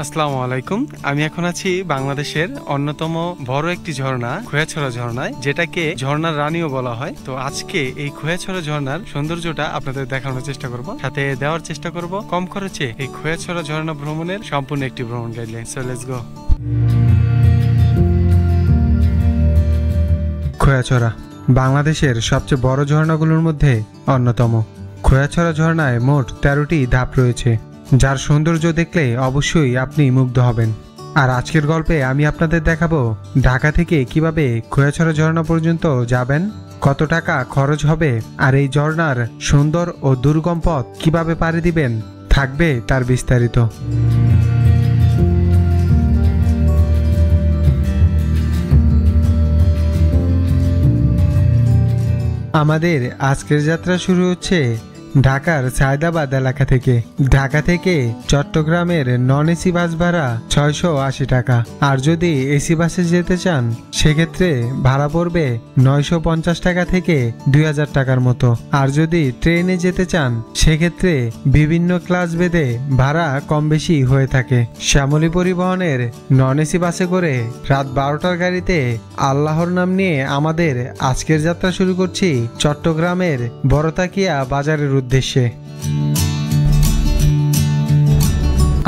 আসসালামু আলাইকুম। আমি এখন আছি বাংলাদেশের অন্যতম বড় একটি ঝর্ণা খোয়াছড়া ঝর্ণায়, যেটাকে ঝর্ণার রানীও বলা হয়। তো আজকে এই খোয়াছড়া ঝর্ণার সৌন্দর্যটা আপনাদের দেখানোর চেষ্টা করব, সাথে দেওয়ার চেষ্টা করব কম খরচে এই খোয়াছড়া ঝর্ণা ভ্রমণের সম্পূর্ণ একটি ভ্রমণ guideline. So let's go. Khoyachhora বাংলাদেশের সবচেয়ে বড় ঝর্ণাগুলোর মধ্যে অন্যতম। খোয়াছড়া ঝর্ণায় মোট 13টি ধাপ রয়েছে, যার সৌন্দর্য দেখলে অবশ্যই আপনি মুগ্ধ হবেন। আর আজকের গল্পে আমি আপনাদের দেখাবো ঢাকা থেকে কিভাবে খোয়াছড়া ঝর্ণা পর্যন্ত যাবেন, কত টাকা খরচ হবে, আর এই ঝর্ণার সুন্দর ও দুর্গম পথ কিভাবে পাড়ি দিবেন, থাকবে তার বিস্তারিত। আমাদের আজকের যাত্রা শুরু হচ্ছে ঢাকার সায়দাবাদ এলাকা থেকে। ঢাকা থেকে চট্টগ্রামের নন এসি বাস ভাড়া 680 টাকা, আর যদি এসি বাসে যেতে চান সেক্ষেত্রে ভাড়া পড়বে 950 টাকা থেকে 2000 টাকার মতো। আর যদি ট্রেনে যেতে চান সেক্ষেত্রে বিভিন্ন ক্লাস ভেদে ভাড়া কম বেশি হয়ে থাকে। শ্যামলী পরিবহনের নন এসি বাসে করে রাত 12টার গাড়িতে আল্লাহর নাম নিয়ে আমাদের আজকের যাত্রা শুরু করছি চট্টগ্রামের বড়তাকিয়া বাজারের উদ্দেশ্যে।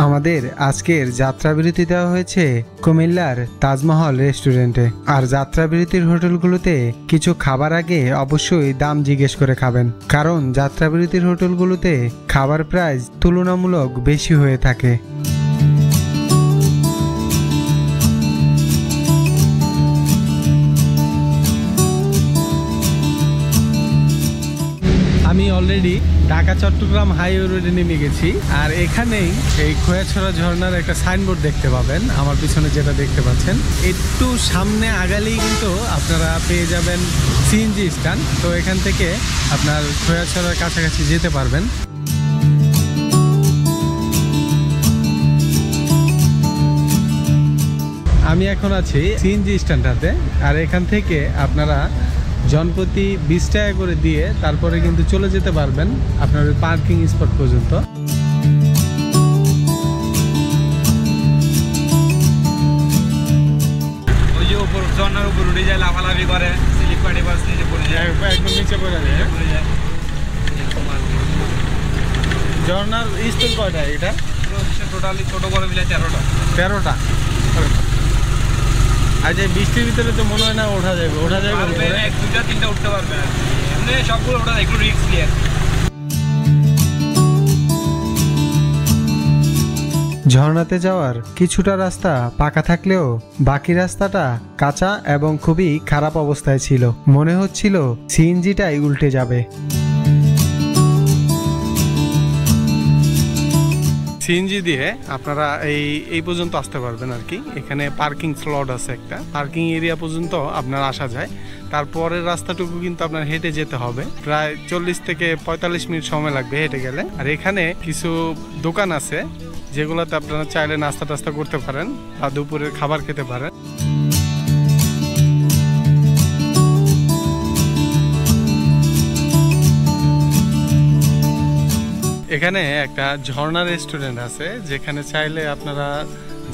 আমাদের আজকের যাত্রাবিরতি দেওয়া হয়েছে কুমিল্লার তাজমহল রেস্টুরেন্টে। আর যাত্রাবিরতির হোটেলগুলোতে কিছু খাবার আগে অবশ্যই দাম জিজ্ঞেস করে খাবেন, কারণ যাত্রাবিরতির হোটেলগুলোতে খাবার প্রাইস তুলনামূলক বেশি হয়ে থাকে। আমি অলরেডি ঢাকা চট্টগ্রাম হাইওয়ে রোডে নেমে গেছি, আর এখানেই এই খোয়াছড়া ঝর্ণার একটা সাইনবোর্ড দেখতে পাবেন। আমার পিছনে যেটা দেখতে পাচ্ছেন, একটু সামনে আগালেই কিন্তু আপনারা পেয়ে যাবেন সিএনজি স্ট্যান্ড। তো এখান থেকে আপনার খোয়াছড়ার কাছাকাছি যেতে পারবেন। আমি এখন আছি সিএনজি স্ট্যান্ডটাতে, আর এখান থেকে আপনারা জনপ্রতি 20 টাকা করে দিয়ে তারপরে কিন্তু চলে যেতে পারবেন আপনার ওই পার্কিং স্পট পর্যন্ত। ওই যে উপর ঝর্ণার উপর উঠে যায়, লাফালাফি করে, স্লিপ কাটে, বাস নিচে পড়ে যায়, একদম নিচে পড়ে যায়। ঝর্ণার স্তর কয়টা এটা? টোটালি ছোট বড় মিলে 13টা। আজ এই বৃষ্টির ভিতরে তো মনে হয় না ওঠা যাবে। 1, 2, 3 উঠতে পারবে না, এমনি সবগুলো ওঠা একটু রিস্ক নিয়ে। ঝর্ণাতে যাওয়ার কিছুটা রাস্তা পাকা থাকলেও বাকি রাস্তাটা কাঁচা এবং খুবই খারাপ অবস্থায় ছিল। মনে হচ্ছিল সিএনজিটাই উল্টে যাবে। সিএনজি দিয়ে আপনারা এই পর্যন্ত আসতে পারবেন আর কি। এখানে পার্কিং স্লট আছে, একটা পার্কিং এরিয়া পর্যন্ত আপনার আসা যায়। তারপরের রাস্তাটুকু কিন্তু আপনার হেঁটে যেতে হবে, প্রায় 40 থেকে 45 মিনিট সময় লাগবে হেঁটে গেলে। আর এখানে কিছু দোকান আছে যেগুলোতে আপনারা চাইলে নাস্তা টাস্তা করতে পারেন বা দুপুরের খাবার খেতে পারেন। এখানে একটা ঝর্ণা রেস্টুরেন্ট আছে, যেখানে চাইলে আপনারা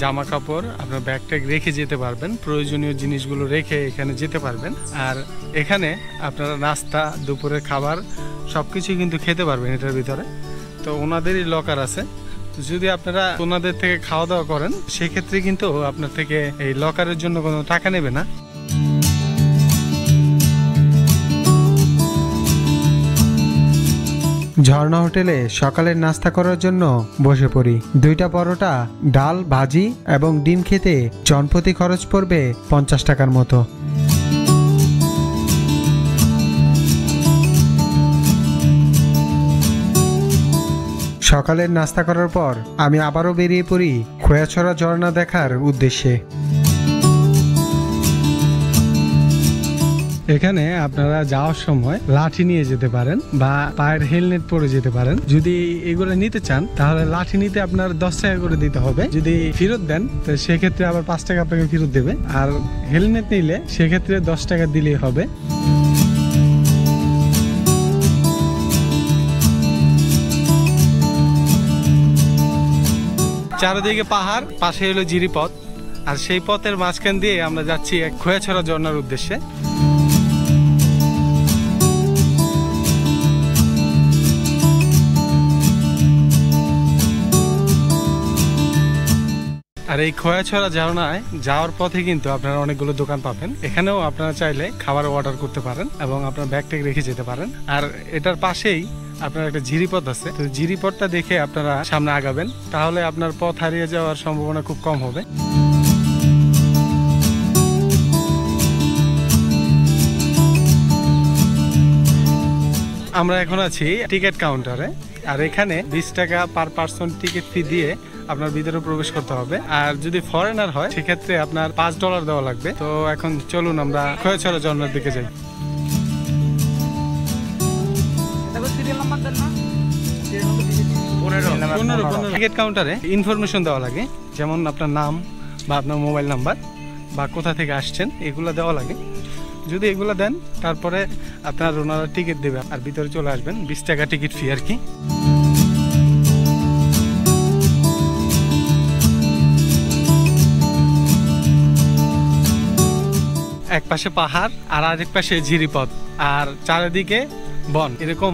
জামা কাপড় আপনার ব্যাগ ট্যাগ রেখে যেতে পারবেন, প্রয়োজনীয় জিনিসগুলো রেখে এখানে যেতে পারবেন। আর এখানে আপনারা নাস্তা, দুপুরের খাবার সবকিছু কিন্তু খেতে পারবেন এটার ভিতরে। তো ওনাদেরই লকার আছে, যদি আপনারা ওনাদের থেকে খাওয়া দাওয়া করেন সেক্ষেত্রে কিন্তু আপনার থেকে এই লকারের জন্য কোনো টাকা নেবে না। ঝর্ণা হোটেলে সকালের নাস্তা করার জন্য বসে পড়ি। 2টা পরোটা, ডাল, ভাজি এবং ডিম খেতে জনপ্রতি খরচ পড়বে 50 টাকার মতো। সকালের নাস্তা করার পর আমি আবারও বেরিয়ে পড়ি খোয়াছড়া ঝর্ণা দেখার উদ্দেশ্যে। এখানে আপনারা যাওয়ার সময় লাঠি নিয়ে যেতে পারেন বা পায়ের হেলমেট পরে যেতে পারেন। যদি এগুলো নিতে চান তাহলে লাঠি নিতে আপনার 10 টাকা করে দিতে হবে। যদি ফেরত দেন তো সেক্ষেত্রে আবার 5 টাকা আপনাকে ফেরত দেবে। আর হেলমেট নিলে সেক্ষেত্রে 10 টাকা দিলেই হবে। চারিদিকে পাহাড়, পাশে হলো জিরিপথ, আর সেই পথের মাঝখান দিয়ে আমরা যাচ্ছি এক খোয়াছড়া ঝর্ণার উদ্দেশ্যে। আর এই খোয়াছড়া ঝর্ণায় যাওয়ার পথে কিন্তু আপনারা অনেকগুলো দোকান পাবেন। এখানেও আপনারা চাইলে খাবার অর্ডার করতে পারেন এবং আপনার ব্যাগ ট্যাগ রেখে যেতে পারেন। আর এটার পাশেই আপনার একটা জিরিপথ আছে, তো জিরিপথটা দেখে আপনারা সামনে আগাবেন, তাহলে আপনার পথ হারিয়ে যাওয়ার সম্ভাবনা খুব কম হবে। আমরা এখন আছি টিকিট কাউন্টারে, আর এখানে 20 টাকা পার পার্সন টিকিট ফি দিয়ে আপনার ভিতরে প্রবেশ করতে হবে। আর যদি ফরেনার হয় সেক্ষেত্রে আপনার $5 দেওয়া লাগবে। তো এখন চলুন আমরা খোয়াছড়া ঝর্ণার দিকে যাই। টিকিট কাউন্টারে ইনফরমেশন দেওয়া লাগে, যেমন আপনার নাম বা আপনার মোবাইল নাম্বার বা কোথা থেকে আসছেন এগুলো দেওয়া লাগে। যদি এগুলো দেন তারপরে আপনার ওনারা টিকিট দেবে আর ভিতরে চলে আসবেন। 20 টাকা টিকিট ফি আর কি। এক পাশে পাহাড় আর আরেক পাশে ঝিরিপথ আর চারিদিকে বন, এরকম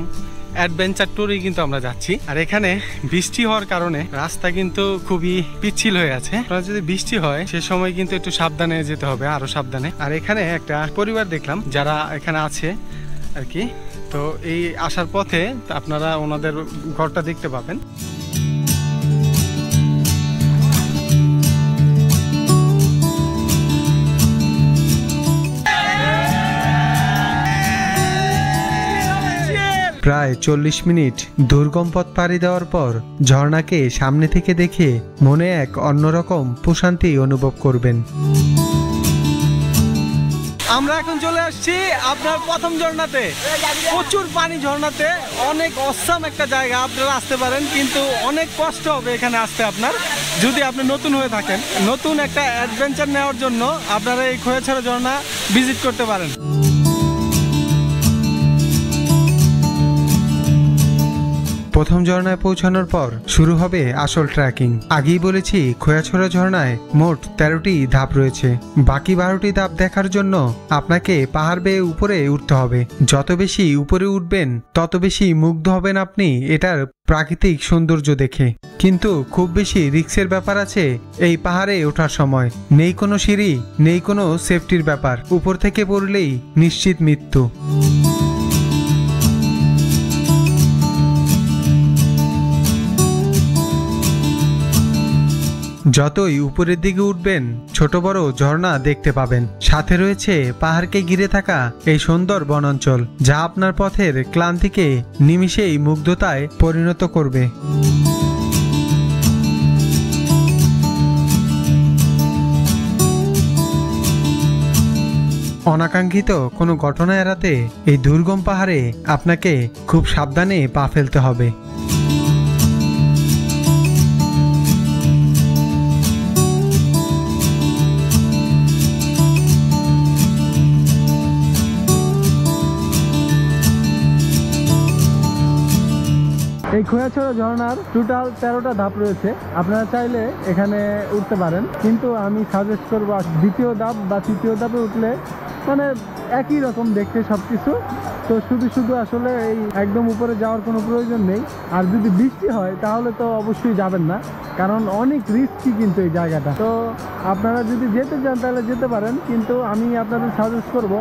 অ্যাডভেঞ্চার ট্যুরে কিন্তু আমরা যাচ্ছি। আর এখানে বৃষ্টি হওয়ার কারণে রাস্তা কিন্তু খুবই পিচ্ছিল হয়ে আছে। আপনারা যদি বৃষ্টি হয় সে সময় কিন্তু একটু সাবধানে যেতে হবে, আরো সাবধানে। আর এখানে একটা পরিবার দেখলাম যারা এখানে আছে আর কি। তো এই আসার পথে আপনারা ওনাদের ঘরটা দেখতে পাবেন। প্রায় 40 মিনিট দুর্গম পথ পাড়ি দেওয়ার পর ঝর্ণাকে সামনে থেকে দেখে মনে এক অন্যরকম প্রশান্তি অনুভব করবেন। আমরা এখন চলে আসছি আপনার প্রথম ঝর্ণাতে, প্রচুর পানি ঝর্ণাতে, অনেক অসাম একটা জায়গা। আপনারা আসতে পারেন কিন্তু অনেক কষ্ট হবে এখানে আসতে আপনার, যদি আপনি নতুন হয়ে থাকেন। নতুন একটা অ্যাডভেঞ্চার নেওয়ার জন্য আপনারা এই খোয়াছড়া ঝর্ণা ভিজিট করতে পারেন। প্রথম ঝর্ণায় পৌঁছানোর পর শুরু হবে আসল ট্রেকিং। আগেই বলেছি খোয়াছড়া ঝর্ণায় মোট 13টি ধাপ রয়েছে। বাকি 12টি ধাপ দেখার জন্য আপনাকে পাহাড় বেয়ে উপরে উঠতে হবে। যত বেশি উপরে উঠবেন তত বেশি মুগ্ধ হবেন আপনি এটার প্রাকৃতিক সৌন্দর্য দেখে। কিন্তু খুব বেশি রিস্কের ব্যাপার আছে এই পাহাড়ে ওঠার সময়। নেই কোনো সিঁড়ি, নেই কোনো সেফটির ব্যাপার। উপর থেকে পড়লেই নিশ্চিত মৃত্যু। যতই উপরের দিকে উঠবেন ছোট বড় ঝর্ণা দেখতে পাবেন। সাথে রয়েছে পাহাড়কে ঘিরে থাকা এই সুন্দর বনাঞ্চল, যা আপনার পথের ক্লান্তিকে নিমিষেই মুগ্ধতায় পরিণত করবে। অনাকাঙ্ক্ষিত কোনো ঘটনা এড়াতে এই দুর্গম পাহাড়ে আপনাকে খুব সাবধানে পা ফেলতে হবে। এই খোয়াছড়া ঝর্ণার টোটাল 13টা ধাপ রয়েছে। আপনারা চাইলে এখানে উঠতে পারেন, কিন্তু আমি সাজেস্ট করবো দ্বিতীয় ধাপ বা তৃতীয় ধাপে উঠলে মানে একই রকম দেখতে সবকিছু। তো শুধু আসলে এই একদম উপরে যাওয়ার কোনো প্রয়োজন নেই। আর যদি বৃষ্টি হয় তাহলে তো অবশ্যই যাবেন না, কারণ অনেক রিস্কি কিন্তু এই জায়গাটা। তো আপনারা যদি যেতে চান তাহলে যেতে পারেন, কিন্তু আমি আপনাদের সাজেস্ট করব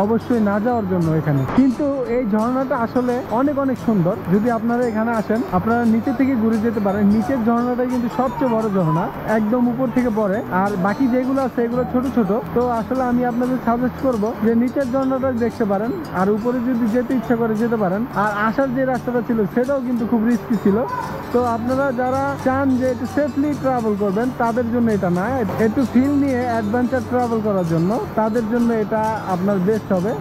অবশ্যই না যাওয়ার জন্য এখানে। কিন্তু এই ঝর্ণাটা আসলে অনেক সুন্দর। যদি আপনারা এখানে আসেন আপনারা নিচে থেকে ঘুরে যেতে পারেন। নিচের ঝর্ণাটাই কিন্তু সবচেয়ে বড় ঝর্ণা, একদম উপর থেকে পড়ে। আর বাকি যেগুলো আছে এগুলো ছোট ছোট। তো আসলে আমি আপনাদের সাজেস্ট করব যে নিচের ঝর্ণাটা দেখতে পারেন, আর উপরে যদি যেতে ইচ্ছা করে যেতে পারেন। আর আসার যে রাস্তাটা ছিল সেটাও কিন্তু খুব রিস্কি ছিল। তো আপনারা যারা চান যে একটু সেফলি ট্রাভেল করবেন তাদের জন্য এটা না, একটু ফিল নিয়ে অ্যাডভেঞ্চার ট্রাভেল করার জন্য তাদের জন্য এটা আপনার বেস্ট হবে।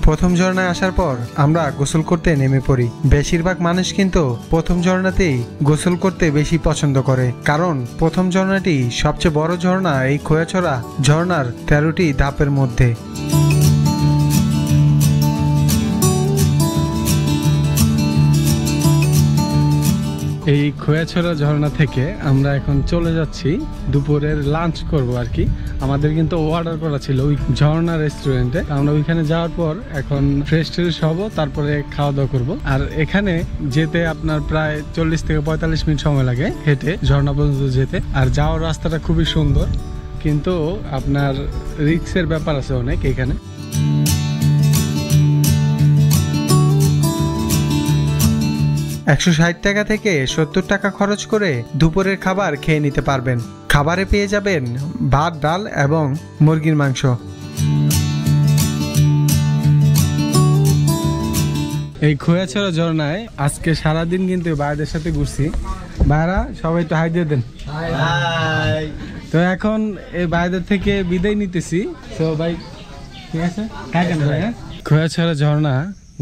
প্রথম ঝর্ণায় আসার পর আমরা গোসল করতে নেমে পড়ি। বেশিরভাগ মানুষ কিন্তু প্রথম ঝর্ণাতেই গোসল করতে বেশি পছন্দ করে, কারণ প্রথম ঝর্ণাটি সবচেয়ে বড় ঝর্ণা এই খোয়াছড়া ঝর্ণার 13টি ধাপের মধ্যে। এই খোয়াছড়া ঝর্ণা থেকে আমরা এখন চলে যাচ্ছি দুপুরের লাঞ্চ করব আর কি। আমাদের কিন্তু অর্ডার করা ছিল ওই ঝর্ণা রেস্টুরেন্টে। আমরা ওইখানে যাওয়ার পর এখন ফ্রেশ ট্রেশ হব, তারপরে খাওয়া দাওয়া করব। আর এখানে যেতে আপনার প্রায় 40 থেকে 45 মিনিট সময় লাগে হেঁটে ঝর্ণা পর্যন্ত যেতে। আর যাওয়ার রাস্তাটা খুবই সুন্দর, কিন্তু আপনার রিস্কের ব্যাপার আছে অনেক এখানে। 160 টাকা থেকে 70 টাকা খরচ করে দুপুরের খাবার খেয়ে নিতে পারবেন। খাবারে পেয়ে যাবেন ভাত, ডাল এবং মুরগির মাংস। এই খোয়াছড়া ঝর্ণায় আজকে সারাদিন কিন্তু ভাইদের সাথে ঘুরছি। ভাইরা সবাই তো হাই দিয়ে দেন। তো এখন এই ভাইদের থেকে বিদায় নিতেছি। তো ভাই ঠিক আছে, থাকেন ভাই। খোয়াছড়া ঝর্ণা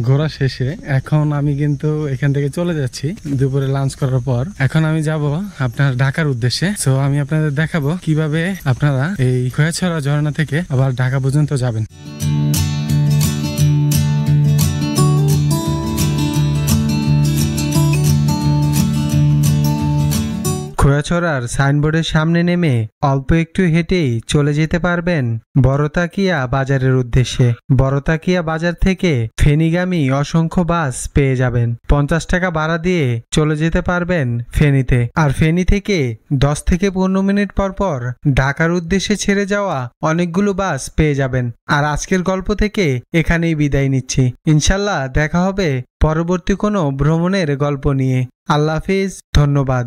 ঘোরা শেষে এখন আমি কিন্তু এখান থেকে চলে যাচ্ছি দুপুরে লাঞ্চ করার পর। এখন আমি যাব আপনার ঢাকার উদ্দেশ্যে। তো আমি আপনাদের দেখাবো কিভাবে আপনারা এই খোয়াছড়া ঝর্ণা থেকে আবার ঢাকা পর্যন্ত যাবেন। খোয়াছড়ার সাইনবোর্ডের সামনে নেমে অল্প একটু হেঁটেই চলে যেতে পারবেন বড়তাকিয়া বাজারের উদ্দেশ্যে। বড়তাকিয়া বাজার থেকে ফেনীগামী অসংখ্য বাস পেয়ে যাবেন। 50 টাকা ভাড়া দিয়ে চলে যেতে পারবেন ফেনীতে। আর ফেনী থেকে 10 থেকে 15 মিনিট পর পর ঢাকার উদ্দেশ্যে ছেড়ে যাওয়া অনেকগুলো বাস পেয়ে যাবেন। আর আজকের গল্প থেকে এখানেই বিদায় নিচ্ছি। ইনশাল্লাহ দেখা হবে পরবর্তী কোনো ভ্রমণের গল্প নিয়ে। আল্লাহ হাফিজ, ধন্যবাদ।